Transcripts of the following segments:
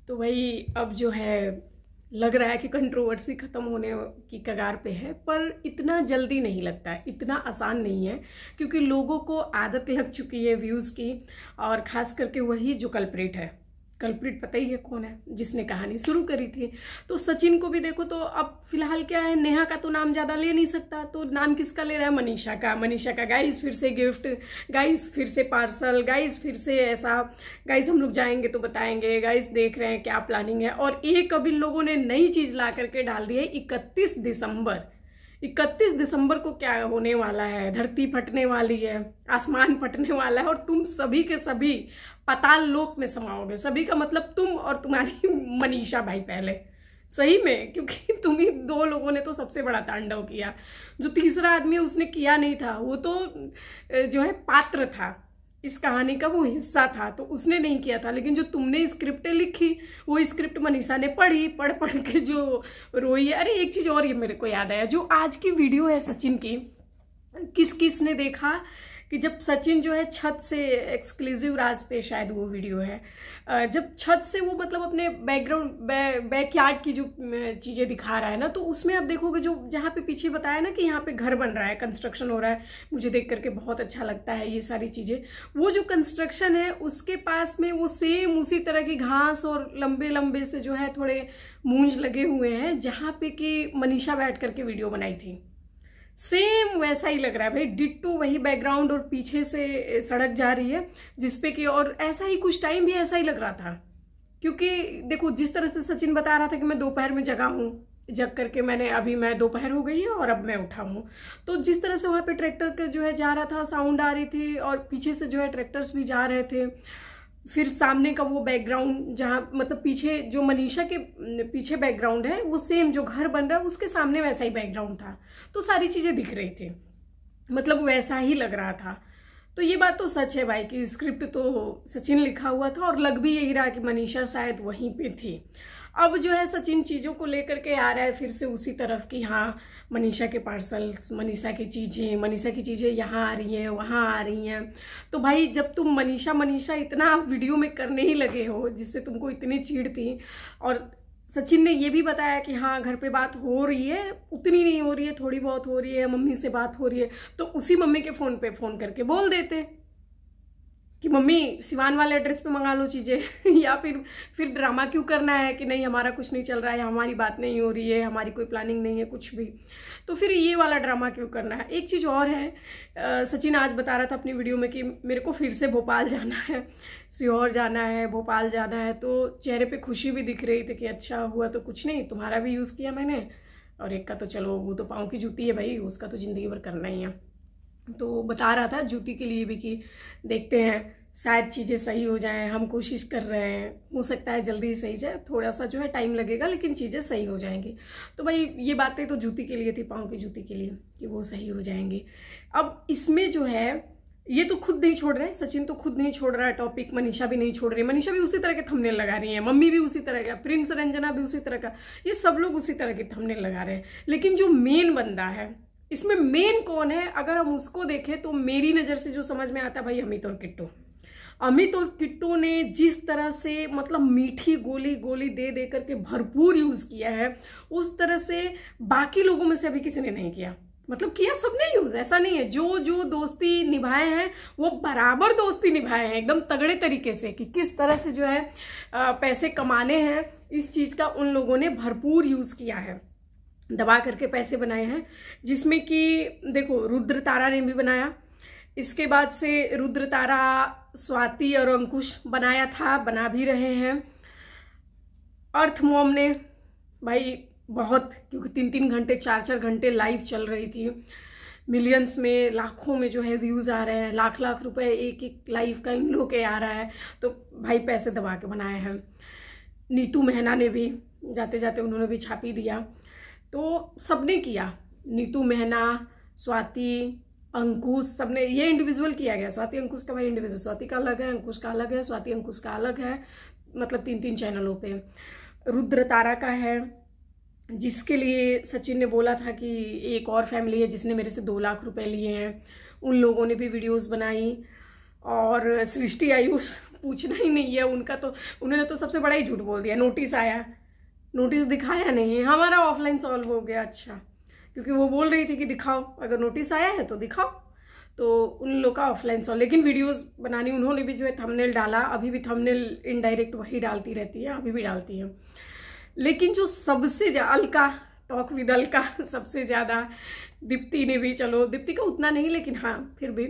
तो वही अब जो है लग रहा है कि कंट्रोवर्सी ख़त्म होने की कगार पे है, पर इतना जल्दी नहीं लगता है, इतना आसान नहीं है, क्योंकि लोगों को आदत लग चुकी है व्यूज़ की, और ख़ास करके वही जो कल्प्रिट है। कल्प्रिट पता ही है कौन है, जिसने कहानी शुरू करी थी। तो सचिन को भी देखो, तो अब फिलहाल क्या है, नेहा का तो नाम ज़्यादा ले नहीं सकता, तो नाम किसका ले रहा है, मनीषा का। मनीषा का गाइस फिर से गिफ्ट, गाइस फिर से पार्सल, गाइस फिर से ऐसा, गाइस हम लोग जाएंगे तो बताएंगे, गाइस देख रहे हैं क्या प्लानिंग है। और एक अब इन लोगों ने नई चीज़ ला करके डाल दी है, 31 दिसंबर। 31 दिसंबर को क्या होने वाला है, धरती फटने वाली है, आसमान फटने वाला है, और तुम सभी के सभी पाताल लोक में समाओगे। सभी का मतलब तुम और तुम्हारी मनीषा भाई पहले, सही में, क्योंकि तुम ही दो लोगों ने तो सबसे बड़ा तांडव किया। जो तीसरा आदमी उसने किया नहीं था, वो तो जो है पात्र था इस कहानी का, वो हिस्सा था, तो उसने नहीं किया था। लेकिन जो तुमने स्क्रिप्टें लिखी, वो स्क्रिप्ट मनीषा ने पढ़ी, पढ़ के जो रोई है। अरे एक चीज़ और ये मेरे को याद आया, जो आज की वीडियो है सचिन की, किस किस ने देखा कि जब सचिन जो है छत से, एक्सक्लूसिव राज पे शायद वो वीडियो है, जब छत से वो मतलब अपने बैकग्राउंड बैकयार्ड की जो चीज़ें दिखा रहा है ना, तो उसमें आप देखोगे जो जहाँ पे पीछे बताया ना कि यहाँ पे घर बन रहा है, कंस्ट्रक्शन हो रहा है, मुझे देख करके बहुत अच्छा लगता है ये सारी चीज़ें। वो जो कंस्ट्रक्शन है उसके पास में वो सेम उसी तरह की घास और लंबे लंबे से जो है थोड़े मूंज लगे हुए हैं, जहाँ पे कि मनीषा बैठ करके वीडियो बनाई थी। सेम वैसा ही लग रहा है भाई, डिट्टो वही बैकग्राउंड, और पीछे से सड़क जा रही है जिसपे कि, और ऐसा ही कुछ टाइम भी ऐसा ही लग रहा था। क्योंकि देखो जिस तरह से सचिन बता रहा था कि मैं दोपहर में जगा हूँ, जग करके मैं दोपहर हो गई है और अब मैं उठा हूँ, तो जिस तरह से वहाँ पे ट्रैक्टर का जो है जा रहा था, साउंड आ रही थी, और पीछे से जो है ट्रैक्टर्स भी जा रहे थे, फिर सामने का वो बैकग्राउंड जहाँ मतलब पीछे जो मनीषा के पीछे बैकग्राउंड है, वो सेम जो घर बन रहा है उसके सामने वैसा ही बैकग्राउंड था, तो सारी चीजें दिख रही थी, मतलब वैसा ही लग रहा था। तो ये बात तो सच है भाई कि स्क्रिप्ट तो सचिन लिखा हुआ था, और लग भी यही रहा कि मनीषा शायद वहीं पे थी। अब जो है सचिन चीज़ों को लेकर के आ रहा है फिर से उसी तरफ की, हाँ मनीषा के पार्सल्स, मनीषा की चीज़ें यहाँ आ रही हैं, वहाँ आ रही हैं। तो भाई जब तुम मनीषा इतना वीडियो में करने ही लगे हो, जिससे तुमको इतनी चिढ़ थी, और सचिन ने ये भी बताया कि हाँ घर पे बात हो रही है, उतनी नहीं हो रही है, थोड़ी बहुत हो रही है, मम्मी से बात हो रही है, तो उसी मम्मी के फ़ोन पे फ़ोन करके बोल देते कि मम्मी सिवान वाले एड्रेस पे मंगा लो चीज़ें या फिर ड्रामा क्यों करना है कि नहीं हमारा कुछ नहीं चल रहा है, हमारी बात नहीं हो रही है, हमारी कोई प्लानिंग नहीं है कुछ भी, तो फिर ये वाला ड्रामा क्यों करना है। एक चीज़ और है, सचिन आज बता रहा था अपनी वीडियो में कि मेरे को फिर से भोपाल जाना है, सीहोर जाना है, भोपाल जाना है, तो चेहरे पर खुशी भी दिख रही थी कि अच्छा हुआ तो कुछ नहीं, तुम्हारा भी यूज़ किया मैंने, और एक का तो चलो वो तो पाँव की जूती है भाई, उसका तो ज़िंदगी भर करना ही है। तो बता रहा था जूती के लिए भी कि देखते हैं शायद चीज़ें सही हो जाएं, हम कोशिश कर रहे हैं, हो सकता है जल्दी सही जाए, थोड़ा सा जो है टाइम लगेगा लेकिन चीज़ें सही हो जाएंगी। तो भाई ये बातें तो जूती के लिए थी, पाँव की जूती के लिए, कि वो सही हो जाएंगी। अब इसमें जो है ये तो खुद नहीं छोड़ रहे हैं, सचिन तो खुद नहीं छोड़ रहा है टॉपिक, मनीषा भी नहीं छोड़ रही है, मनीषा भी उसी तरह के थंबनेल लगा रही है, मम्मी भी उसी तरह का, प्रिंस रंजना भी उसी तरह का, ये सब लोग उसी तरह के थंबनेल लगा रहे हैं। लेकिन जो मेन बंदा है इसमें, मेन कौन है, अगर हम उसको देखें तो मेरी नज़र से जो समझ में आता है भाई, अमित और किट्टू ने जिस तरह से मतलब मीठी गोली दे करके भरपूर यूज किया है, उस तरह से बाकी लोगों में से अभी किसी ने नहीं किया। मतलब किया सबने यूज, ऐसा नहीं है, जो दोस्ती निभाए हैं वो बराबर दोस्ती निभाए हैं एकदम तगड़े तरीके से, कि किस तरह से जो है पैसे कमाने हैं, इस चीज का उन लोगों ने भरपूर यूज किया है, दबा करके पैसे बनाए हैं। जिसमें कि देखो रुद्र तारा ने भी बनाया, इसके बाद से रुद्र तारा, स्वाति और अंकुश बनाया था, बना भी रहे हैं। अर्थ मॉम ने भाई बहुत, क्योंकि 3-3 घंटे 4-4 घंटे लाइव चल रही थी, मिलियंस में, लाखों में जो है व्यूज़ आ रहे हैं, लाख रुपए एक लाइव का इन लोग के आ रहा है, तो भाई पैसे दबा के बनाए हैं। नीतू मेहना ने भी जाते जाते उन्होंने भी छापी दिया, तो सबने किया, नीतू मेहना, स्वाति, अंकुश, सबने, ये इंडिविजुअल किया गया। स्वाति अंकुश का भाई इंडिविजुअल, स्वाति का अलग है, अंकुश का अलग है, स्वाति अंकुश का अलग है, मतलब 3-3 चैनलों पे। रुद्र तारा का है, जिसके लिए सचिन ने बोला था कि एक और फैमिली है जिसने मेरे से 2 लाख रुपए लिए हैं, उन लोगों ने भी वीडियोस बनाई। और सृष्टि आयुष पूछना ही नहीं है उनका, तो उन्होंने तो सबसे बड़ा ही झूठ बोल दिया, नोटिस आया, नोटिस दिखाया नहीं, हमारा ऑफलाइन सॉल्व हो गया। अच्छा, क्योंकि वो बोल रही थी कि दिखाओ, अगर नोटिस आया है तो दिखाओ, तो उन लोग का ऑफलाइन सॉल्व। लेकिन वीडियोस बनानी उन्होंने भी जो है थंबनेल डाला, अभी भी थंबनेल इनडायरेक्ट वही डालती रहती है, अभी भी डालती है। लेकिन जो सबसे ज्यादा अलका, टॉक विद अलका, सबसे ज्यादा दीप्ति ने भी, चलो दीप्ति का उतना नहीं लेकिन हाँ फिर भी,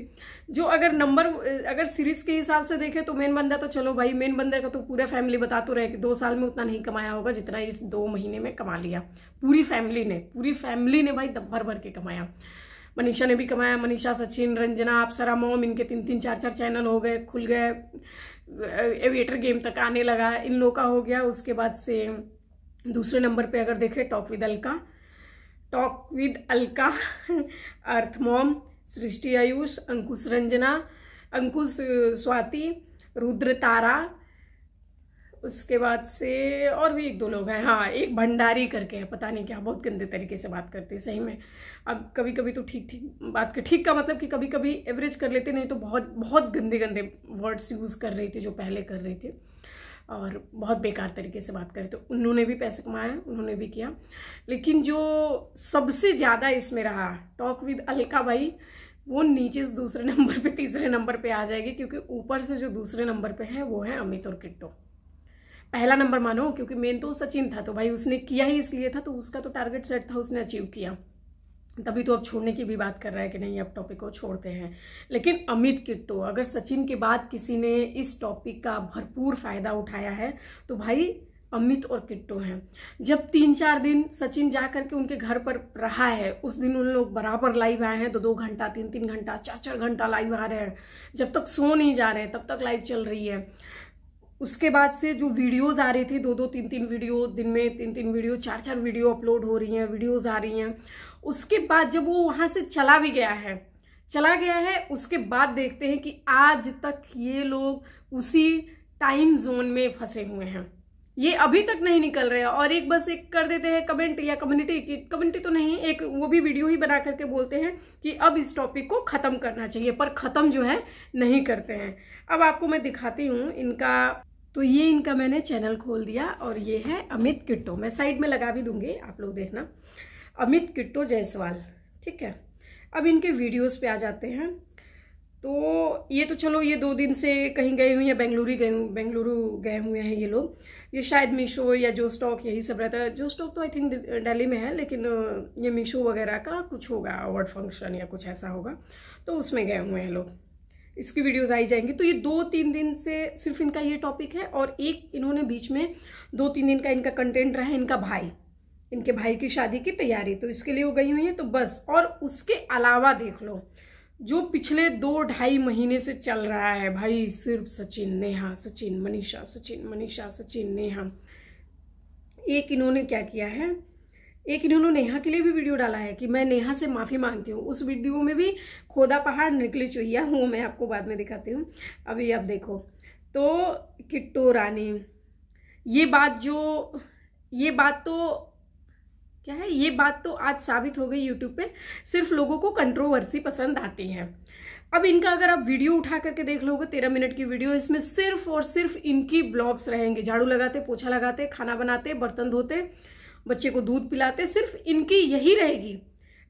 जो अगर सीरीज के हिसाब से देखे तो मेन बंदा, तो चलो भाई मेन बंदा का तो पूरा फैमिली बता तो रहे कि 2 साल में उतना नहीं कमाया होगा जितना इस 2 महीने में कमा लिया। पूरी फैमिली ने भाई भर भर के कमाया। मनीषा ने भी कमाया, मनीषा, सचिन, रंजना, अप्सरा मॉम, इनके 3-3 4-4 चैनल हो गए, खुल गए, एविएटर गेम तक आने लगा, इन लोग का हो गया। उसके बाद से दूसरे नंबर पे अगर देखें talk with Alka, Arth mom, Srishti Ayush, Ankush Ranjana, Ankush Swati, Rudra Tara, उसके बाद से और भी 1-2 लोग हैं, हाँ एक भंडारी करके है, पता नहीं क्या, बहुत गंदे तरीके से बात करते हैं सही में। अब कभी कभी तो ठीक बात कर, ठीक का मतलब कि कभी कभी एवरेज कर लेते, नहीं तो बहुत बहुत गंदे वर्ड्स यूज़ कर रही थी जो पहले कर रही थी, और बहुत बेकार तरीके से बात करें। तो उन्होंने भी पैसे कमाया, उन्होंने भी किया। लेकिन जो सबसे ज़्यादा इसमें रहा टॉक विद अलका भाई, वो नीचे से दूसरे नंबर पे, तीसरे नंबर पे आ जाएगी, क्योंकि ऊपर से जो दूसरे नंबर पे है वो है अमित और किट्टो। पहला नंबर मानो, क्योंकि मेन तो सचिन था, तो भाई उसने किया ही इसलिए था, तो उसका तो टारगेट सेट था, उसने अचीव किया, तभी तो अब छोड़ने की भी बात कर रहा है कि नहीं अब टॉपिक को छोड़ते हैं। लेकिन अमित, किट्टो, अगर सचिन के बाद किसी ने इस टॉपिक का भरपूर फायदा उठाया है तो भाई अमित और किट्टो हैं। जब 3-4 दिन सचिन जा करके उनके घर पर रहा है, उस दिन उन लोग बराबर लाइव आए हैं, 2-2 घंटा, 3-3 घंटा, 4-4 घंटा लाइव आ रहे हैं, जब तक सो नहीं जा रहे तब तक लाइव चल रही है। उसके बाद से जो वीडियोस आ रही थी, 2-2, 3-3 वीडियो दिन में, 3-3 वीडियो, 4-4 वीडियो अपलोड हो रही हैं, वीडियोस आ रही हैं। उसके बाद जब वो वहां से चला गया है, उसके बाद देखते हैं कि आज तक ये लोग उसी टाइम जोन में फंसे हुए हैं, ये अभी तक नहीं निकल रहे हैं। और एक बस एक कर देते हैं कमेंट या कम्युनिटी तो नहीं, एक वो भी वीडियो ही बना करके बोलते हैं कि अब इस टॉपिक को खत्म करना चाहिए, पर खत्म जो है नहीं करते हैं। अब आपको मैं दिखाती हूँ इनका, तो ये इनका मैंने चैनल खोल दिया, और ये है अमित किट्टो, मैं साइड में लगा भी दूंगी, आप लोग देखना, अमित किट्टो जायसवाल, ठीक है। अब इनके वीडियोस पे आ जाते हैं। तो ये तो चलो, ये 2 दिन से कहीं गए हुए हैं, बेंगलुरु गए हुए हैं ये लोग। ये शायद मीशो या जो स्टॉक यही सब रहता है, जो स्टॉक तो आई थिंक दिल्ली में है, लेकिन ये मीशो वगैरह का कुछ होगा, अवार्ड फंक्शन या कुछ ऐसा होगा, तो उसमें गए हुए हैं लोग। इसकी वीडियोस आई जाएंगी। तो ये 2-3 दिन से सिर्फ इनका ये टॉपिक है, और एक इन्होंने बीच में 2-3 दिन का इनका कंटेंट रहा है, इनके भाई की शादी की तैयारी, तो इसके लिए वो गई हुई है, तो बस। और उसके अलावा देख लो, जो पिछले 2-2.5 महीने से चल रहा है भाई, सिर्फ सचिन, नेहा, सचिन, मनीषा, सचिन, मनीषा, सचिन, नेहा। एक इन्होंने क्या किया है, एक इन्होंने नेहा के लिए भी वीडियो डाला है कि मैं नेहा से माफ़ी मांगती हूँ। उस वीडियो में भी खोदा पहाड़ निकली चुहिया हूँ, मैं आपको बाद में दिखाती हूँ। अभी आप देखो, तो किट्टो रानी, ये बात तो आज साबित हो गई यूट्यूब पे, सिर्फ लोगों को कंट्रोवर्सी पसंद आती है। अब इनका अगर आप वीडियो उठा करके देख लोगे, 13 मिनट की वीडियो, इसमें सिर्फ और सिर्फ इनकी ब्लॉग्स रहेंगे, झाड़ू लगाते, पोछा लगाते, खाना बनाते, बर्तन धोते, बच्चे को दूध पिलाते, सिर्फ इनकी यही रहेगी,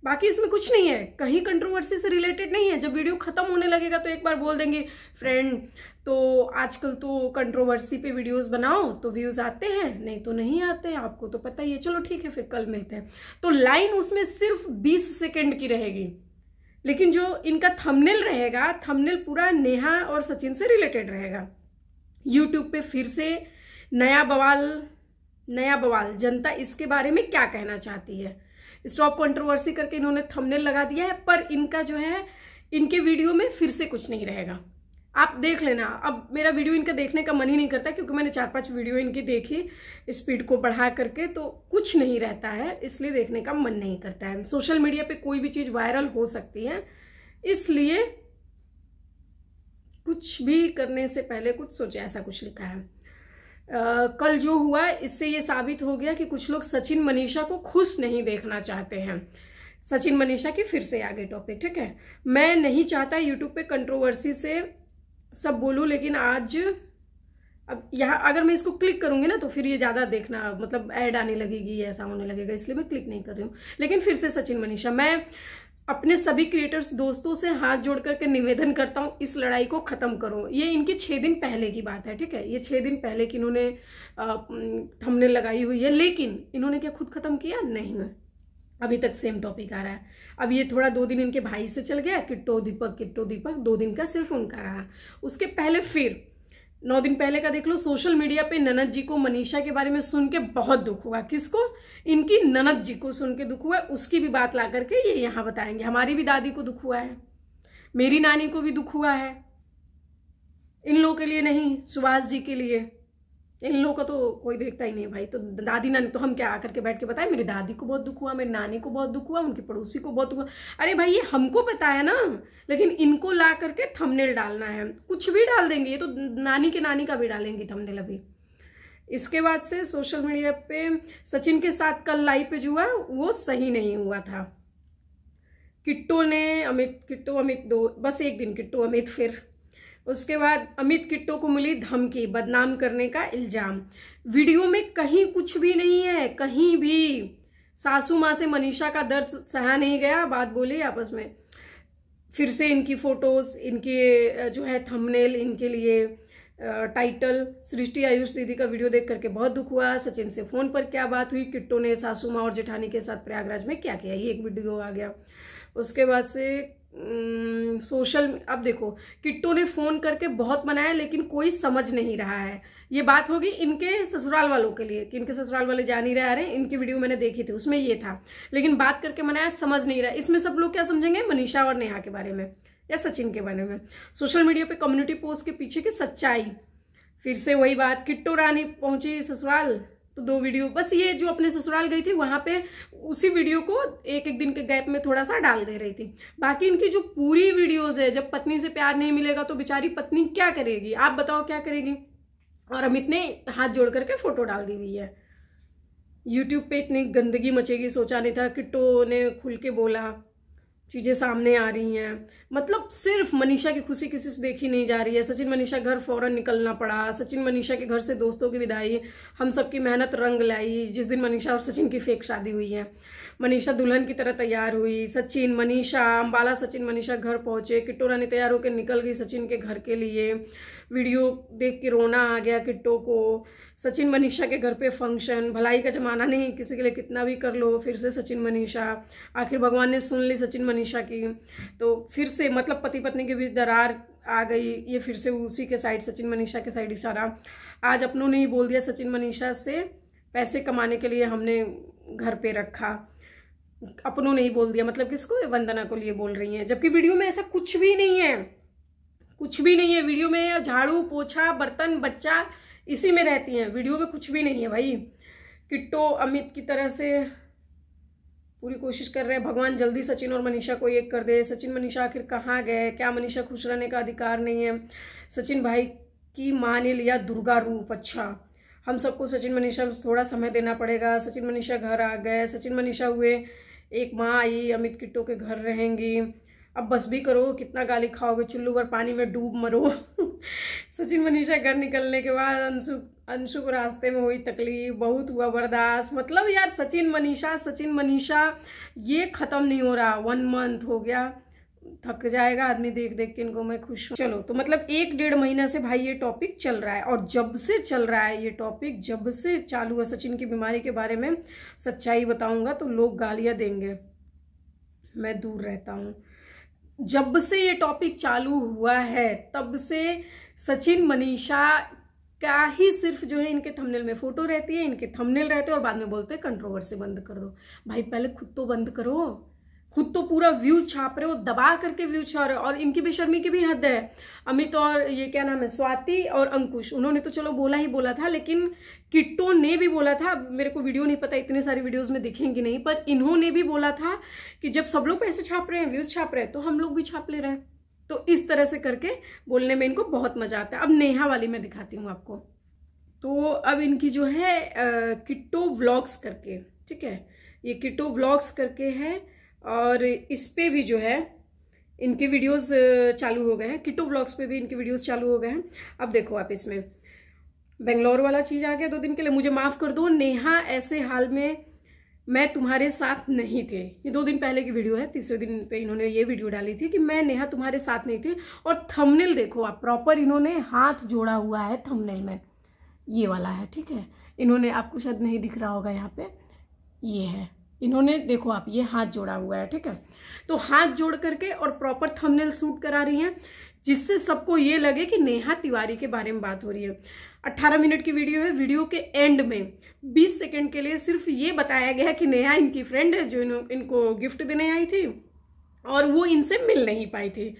बाकी इसमें कुछ नहीं है, कहीं कंट्रोवर्सी से रिलेटेड नहीं है। जब वीडियो खत्म होने लगेगा तो एक बार बोल देंगे, फ्रेंड तो आजकल तो कंट्रोवर्सी पे वीडियोस बनाओ तो व्यूज आते हैं, नहीं तो नहीं आते हैं, आपको तो पता ही है, चलो ठीक है फिर कल मिलते हैं। तो लाइन उसमें सिर्फ 20 सेकंड की रहेगी, लेकिन जो इनका थंबनेल रहेगा, थंबनेल पूरा नेहा और सचिन से रिलेटेड रहेगा। यूट्यूब पे फिर से नया बवाल, जनता इसके बारे में क्या कहना चाहती है, स्टॉप कंट्रोवर्सी करके इन्होंने थंबनेल लगा दिया है, पर इनका जो है, इनके वीडियो में फिर से कुछ नहीं रहेगा। आप देख लेना, अब मेरा वीडियो इनका देखने का मन ही नहीं करता, क्योंकि मैंने 4-5 वीडियो इनकी देखी स्पीड को बढ़ा करके, तो कुछ नहीं रहता है, इसलिए देखने का मन नहीं करता है। सोशल मीडिया पे कोई भी चीज़ वायरल हो सकती है, इसलिए कुछ भी करने से पहले कुछ सोचे, ऐसा कुछ लिखा है। कल जो हुआ इससे ये साबित हो गया कि कुछ लोग सचिन मनीषा को खुश नहीं देखना चाहते हैं। सचिन मनीषा की फिर से आगे टॉपिक, ठीक है। मैं नहीं चाहता यूट्यूब पे कंट्रोवर्सी से सब बोलूं, लेकिन आज अब यहाँ अगर मैं इसको क्लिक करूँगी ना तो फिर ये ज़्यादा देखना, मतलब ऐड आने लगेगी, ऐसा होने लगेगा, इसलिए मैं क्लिक नहीं कर रही हूँ। लेकिन फिर से सचिन मनीषा, मैं अपने सभी क्रिएटर्स दोस्तों से हाथ जोड़ करके निवेदन करता हूँ, इस लड़ाई को ख़त्म करो। ये इनकी 6 दिन पहले की बात है, ठीक है, ये 6 दिन पहले की इन्होंने थंबनेल लगाई हुई है, लेकिन इन्होंने क्या खुद ख़त्म किया? नहीं, अभी तक सेम टॉपिक आ रहा है। अब ये थोड़ा 2 दिन इनके भाई से चल गया, किट्टो दीपक 2 दिन का सिर्फ उनका रहा। उसके पहले फिर 9 दिन पहले का देख लो, सोशल मीडिया पे ननद जी को मनीषा के बारे में सुन के बहुत दुख हुआ। किसको? इनकी ननद जी को सुन के दुख हुआ। उसकी भी बात ला करके ये यहाँ बताएंगे। हमारी भी दादी को दुख हुआ है, मेरी नानी को भी दुख हुआ है, इन लोगों के लिए नहीं, सुभाष जी के लिए। इन लोगों का तो कोई देखता ही नहीं भाई, तो दादी नानी तो हम क्या आकर के बैठ के बताएं, मेरी दादी को बहुत दुख हुआ, मेरी नानी को बहुत दुख हुआ, उनकी पड़ोसी को बहुत दुख हुआ। अरे भाई ये हमको पता है ना, लेकिन इनको ला करके थंबनेल डालना है, कुछ भी डाल देंगे। ये तो नानी के नानी का भी डालेंगे थंबनेल अभी। इसके बाद से सोशल मीडिया पे सचिन के साथ कल लाइव पे जो हुआ वो सही नहीं हुआ था। किट्टो ने अमित दो, बस एक दिन किट्टो अमित, फिर उसके बाद अमित किट्टो को मिली धमकी, बदनाम करने का इल्जाम। वीडियो में कहीं कुछ भी नहीं है, कहीं भी। सासू माँ से मनीषा का दर्द सहा नहीं गया, बात बोली आपस में। फिर से इनकी फोटोज, इनके जो है थंबनेल, इनके लिए टाइटल, सृष्टि आयुष दीदी का वीडियो देख करके बहुत दुख हुआ। सचिन से फोन पर क्या बात हुई, किट्टो ने सासू माँ और जेठानी के साथ प्रयागराज में क्या किया, ये एक वीडियो आ गया। उसके बाद से अब देखो, किट्टो ने फोन करके बहुत मनाया, लेकिन कोई समझ नहीं रहा है। ये बात होगी इनके ससुराल वालों के लिए कि इनके ससुराल वाले जा नहीं रहे। इनकी वीडियो मैंने देखी थी, उसमें ये था, लेकिन बात करके मनाया, समझ नहीं रहा। इसमें सब लोग क्या समझेंगे, मनीषा और नेहा के बारे में या सचिन के बारे में। सोशल मीडिया पे कम्युनिटी पोस्ट के पीछे की सच्चाई, फिर से वही बात। किट्टो रानी पहुंची ससुराल तो 2 वीडियो, बस ये जो अपने ससुराल गई थी वहां पे उसी वीडियो को एक दिन के गैप में थोड़ा सा डाल दे रही थी। बाकी इनकी जो पूरी वीडियोस है, जब पत्नी से प्यार नहीं मिलेगा तो बेचारी पत्नी क्या करेगी, आप बताओ क्या करेगी। और अमित ने हाथ जोड़ करके फोटो डाल दी हुई है। यूट्यूब पे इतनी गंदगी मचेगी सोचा नहीं था। किट्टो ने खुल के बोला, चीज़ें सामने आ रही हैं। मतलब सिर्फ मनीषा की खुशी किसी से देखी नहीं जा रही है। सचिन मनीषा घर फौरन निकलना पड़ा। सचिन मनीषा के घर से दोस्तों की विदाई, हम सबकी मेहनत रंग लाई। जिस दिन मनीषा और सचिन की फेक शादी हुई है, मनीषा दुल्हन की तरह तैयार हुई। सचिन मनीषा अम्बाला, सचिन मनीषा घर पहुंचे। किट्टो रानी तैयार होकर निकल गई सचिन के घर के लिए। वीडियो देख के रोना आ गया किट्टो को। सचिन मनीषा के घर पे फंक्शन, भलाई का जमाना नहीं, किसी के लिए कितना भी कर लो। फिर से सचिन मनीषा, आखिर भगवान ने सुन ली सचिन मनीषा की, तो फिर से मतलब पति पत्नी के बीच दरार आ गई। ये फिर से उसी के साइड, सचिन मनीषा के साइड इशारा। आज अपनों ने ही बोल दिया सचिन मनीषा से पैसे कमाने के लिए हमने घर पे रखा। अपनों ने ही बोल दिया, मतलब किसको, वंदना को लिए बोल रही हैं, जबकि वीडियो में ऐसा कुछ भी नहीं है, कुछ भी नहीं है। वीडियो में झाड़ू पोछा बर्तन बच्चा इसी में रहती हैं, वीडियो में कुछ भी नहीं है भाई। किट्टो अमित की तरह से पूरी कोशिश कर रहे हैं, भगवान जल्दी सचिन और मनीषा को एक कर दे। सचिन मनीषा आखिर कहाँ गए, क्या मनीषा खुश रहने का अधिकार नहीं है। सचिन भाई की माँ ने लिया दुर्गा रूप, अच्छा हम सबको सचिन मनीषा में थोड़ा समय देना पड़ेगा। सचिन मनीषा घर आ गए, सचिन मनीषा हुए, एक माँ आई, अमित किट्टो के घर रहेंगी। अब बस भी करो, कितना गाली खाओगे, चुल्लू भर पानी में डूब मरो। सचिन मनीषा घर निकलने के बाद अंशु को रास्ते में हुई तकलीफ, बहुत हुआ बर्दाश्त। मतलब यार सचिन मनीषा ये खत्म नहीं हो रहा। 1 मंथ हो गया, थक जाएगा आदमी देख देख के इनको। मैं खुश हूँ। चलो, तो मतलब 1-1.5 महीना से भाई ये टॉपिक चल रहा है, और जब से चल रहा है ये टॉपिक, जब से चालू है सचिन की बीमारी के बारे में सच्चाई बताऊंगा तो लोग गालियां देंगे, मैं दूर रहता हूँ। जब से ये टॉपिक चालू हुआ है तब से सचिन मनीषा का ही सिर्फ जो है इनके थंबनेल में फोटो रहती है, इनके थंबनेल रहते हैं, और बाद में बोलते हैं कंट्रोवर्सी बंद कर दो। भाई पहले खुद तो बंद करो, खुद तो पूरा व्यूज छाप रहे हो, दबा करके व्यूज छाप रहे हो। और इनकी बेशर्मी की भी हद है। अमित और ये क्या नाम है, स्वाति और अंकुश, उन्होंने तो चलो बोला ही बोला था, लेकिन किट्टो ने भी बोला था, मेरे को वीडियो नहीं पता, इतने सारी वीडियोस में दिखेंगी नहीं, पर इन्होंने भी बोला था कि जब सब लोग पैसे छाप रहे हैं, व्यूज छाप रहे हैं, तो हम लोग भी छाप ले रहे हैं। तो इस तरह से करके बोलने में इनको बहुत मजा आता है। अब नेहा वाली मैं दिखाती हूँ आपको। तो अब इनकी जो है किट्टो व्लॉग्स करके, ठीक है, ये किट्टो व्लॉग्स करके है, और इस पे भी जो है इनके वीडियोस चालू हो गए हैं। किट्टो व्लॉग्स पे भी इनके वीडियोस चालू हो गए हैं। अब देखो आप इसमें बेंगलोर वाला चीज़ आ गया 2 दिन के लिए, मुझे माफ़ कर दो। नेहा ऐसे हाल में मैं तुम्हारे साथ नहीं थे, ये 2 दिन पहले की वीडियो है। तीसरे दिन पे इन्होंने ये वीडियो डाली थी कि मैं नेहा तुम्हारे साथ नहीं थी। और थंबनेल देखो आप, प्रॉपर इन्होंने हाथ जोड़ा हुआ है थंबनेल में, ये वाला है, ठीक है। इन्होंने, आपको शायद नहीं दिख रहा होगा यहाँ पे, ये है, इन्होंने देखो आप, ये हाथ जोड़ा हुआ है, ठीक है। तो हाथ जोड़ करके और प्रॉपर थंबनेल शूट करा रही हैं, जिससे सबको ये लगे कि नेहा तिवारी के बारे में बात हो रही है। 18 मिनट की वीडियो है। वीडियो के एंड में 20 सेकंड के लिए सिर्फ ये बताया गया कि नेहा इनकी फ्रेंड है जो इनको गिफ्ट देने आई थी और वो इनसे मिल नहीं पाई थी।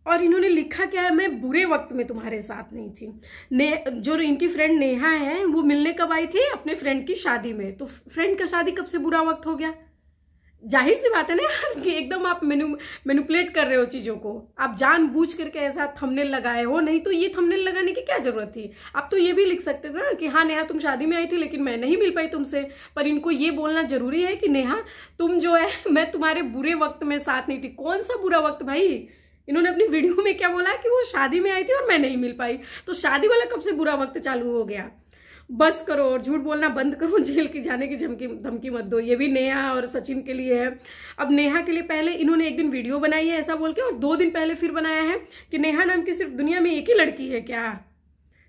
और इन्होंने लिखा क्या है, मैं बुरे वक्त में तुम्हारे साथ नहीं थी। जो इनकी फ्रेंड नेहा है वो मिलने कब आई थी, अपने फ्रेंड की शादी में। तो फ्रेंड का शादी कब से बुरा वक्त हो गया? जाहिर सी बात है ना यार कि एकदम आप मैनिपुलेट कर रहे हो चीज़ों को, आप जानबूझ करके ऐसा थंबनेल लगाए हो। नहीं तो ये थंबनेल लगाने की क्या जरूरत थी? आप तो ये भी लिख सकते थे ना कि हाँ नेहा तुम शादी में आई थी लेकिन मैं नहीं मिल पाई तुमसे। पर इनको ये बोलना जरूरी है कि नेहा तुम जो है, मैं तुम्हारे बुरे वक्त में साथ नहीं थी। कौन सा बुरा वक्त भाई? इन्होंने अपनी वीडियो में क्या बोला कि वो शादी में आई थी और मैं नहीं मिल पाई। तो शादी वाला कब से बुरा वक्त चालू हो गया? बस करो और झूठ बोलना बंद करो, जेल की जाने की धमकी मत दो। ये भी नेहा और सचिन के लिए है। अब नेहा के लिए पहले इन्होंने एक दिन वीडियो बनाई है ऐसा बोल के, और 2 दिन पहले फिर बनाया है कि नेहा नाम की सिर्फ दुनिया में एक ही लड़की है क्या?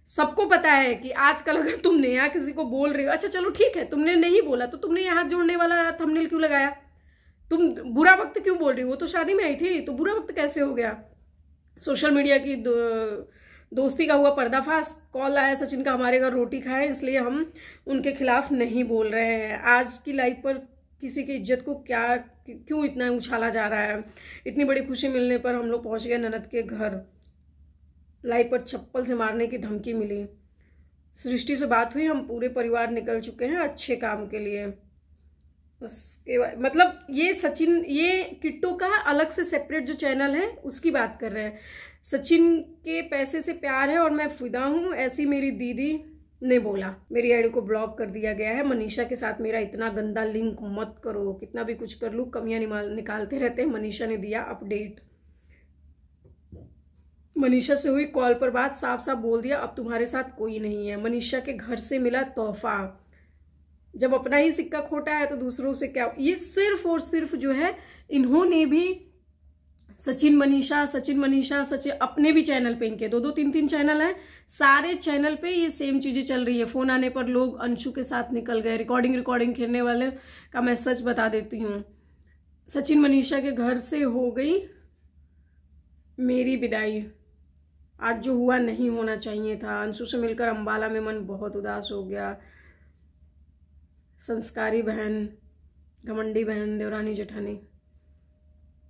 सबको पता है कि आजकल अगर तुम नेहा किसी को बोल रही हो, अच्छा चलो ठीक है तुमने नहीं बोला तो तुमने हाथ जोड़ने वाला थंबनेल क्यों लगाया? तुम बुरा वक्त क्यों बोल रही हो? वो तो शादी में आई थी, तो बुरा वक्त कैसे हो गया? सोशल मीडिया की दोस्ती का हुआ पर्दाफाश। कॉल आया सचिन का, हमारे घर रोटी खाएं, इसलिए हम उनके खिलाफ नहीं बोल रहे हैं। आज की लाइफ पर किसी की इज्जत को क्यों इतना उछाला जा रहा है? इतनी बड़ी खुशी मिलने पर हम लोग पहुंच गए ननद के घर, लाइफ पर चप्पल से मारने की धमकी मिली। सृष्टि से बात हुई, हम पूरे परिवार निकल चुके हैं अच्छे काम के लिए। उसके बाद मतलब ये सचिन, ये किट्टो का अलग से सेपरेट जो चैनल है उसकी बात कर रहे हैं। सचिन के पैसे से प्यार है और मैं फिदा हूँ, ऐसी मेरी दीदी ने बोला। मेरी आईडी को ब्लॉक कर दिया गया है। मनीषा के साथ मेरा इतना गंदा लिंक मत करो, कितना भी कुछ कर लूँ कमियां निकालते रहते हैं। मनीषा ने दिया अपडेट। मनीषा से हुई कॉल पर बात, साफ साफ बोल दिया अब तुम्हारे साथ कोई नहीं है। मनीषा के घर से मिला तोहफा। जब अपना ही सिक्का खोटा है तो दूसरों से क्या? ये सिर्फ और सिर्फ जो है, इन्होंने भी सचिन मनीषा अपने भी चैनल पे, इनके 2-2 3-3 चैनल है, सारे चैनल पे ये सेम चीजें चल रही है। फोन आने पर लोग अंशु के साथ निकल गए। रिकॉर्डिंग खेलने वाले का मैं सच बता देती हूँ, सचिन मनीषा के घर से हो गई मेरी विदाई। आज जो हुआ नहीं होना चाहिए था। अंशु से मिलकर अंबाला में मन बहुत उदास हो गया। संस्कारी बहन, घमंडी बहन, देवरानी जेठानी।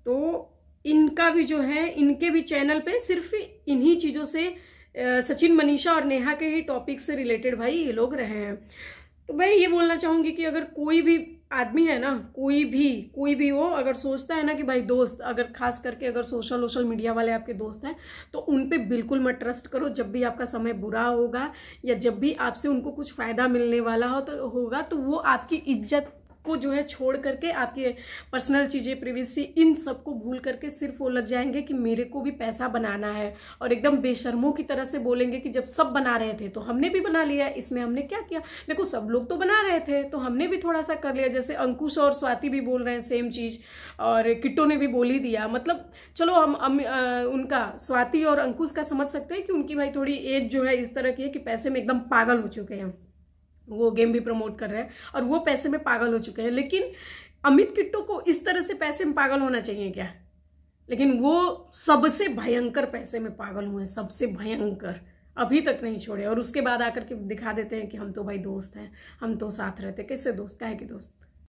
तो इनका भी जो है, इनके भी चैनल पे सिर्फ इन्हीं चीज़ों से, सचिन मनीषा और नेहा के ही टॉपिक से रिलेटेड भाई ये लोग रहे हैं। तो भाई ये बोलना चाहूँगी कि अगर कोई भी आदमी है ना, कोई भी हो, अगर सोचता है ना कि भाई दोस्त, अगर खास करके अगर सोशल मीडिया वाले आपके दोस्त हैं तो उन पे बिल्कुल मत ट्रस्ट करो। जब भी आपका समय बुरा होगा या जब भी आपसे उनको कुछ फ़ायदा मिलने वाला होगा तो वो आपकी इज्जत को जो है छोड़ करके, आपके पर्सनल चीज़ें, प्रिवेसी, इन सबको भूल करके सिर्फ वो लग जाएंगे कि मेरे को भी पैसा बनाना है। और एकदम बेशर्मों की तरह से बोलेंगे कि जब सब बना रहे थे तो हमने भी बना लिया, इसमें हमने क्या किया? देखो सब लोग तो बना रहे थे तो हमने भी थोड़ा सा कर लिया। जैसे अंकुश और स्वाति भी बोल रहे हैं सेम चीज़, और किट्टो ने भी बोल ही दिया। मतलब चलो हम उनका, स्वाति और अंकुश का समझ सकते हैं कि उनकी भाई थोड़ी एज जो है इस तरह की है कि पैसे में एकदम पागल हो चुके हैं। वो गेम भी प्रमोट कर रहे हैं और वो पैसे में पागल हो चुके हैं। लेकिन अमित किट्टो को इस तरह से पैसे में पागल होना चाहिए क्या? लेकिन वो सबसे भयंकर पैसे में पागल हुए, सबसे भयंकर, अभी तक नहीं छोड़े। और उसके बाद आकर के दिखा देते हैं कि हम तो भाई दोस्त हैं, हम तो साथ रहते। कैसे दोस्त? काहे के दोस्त?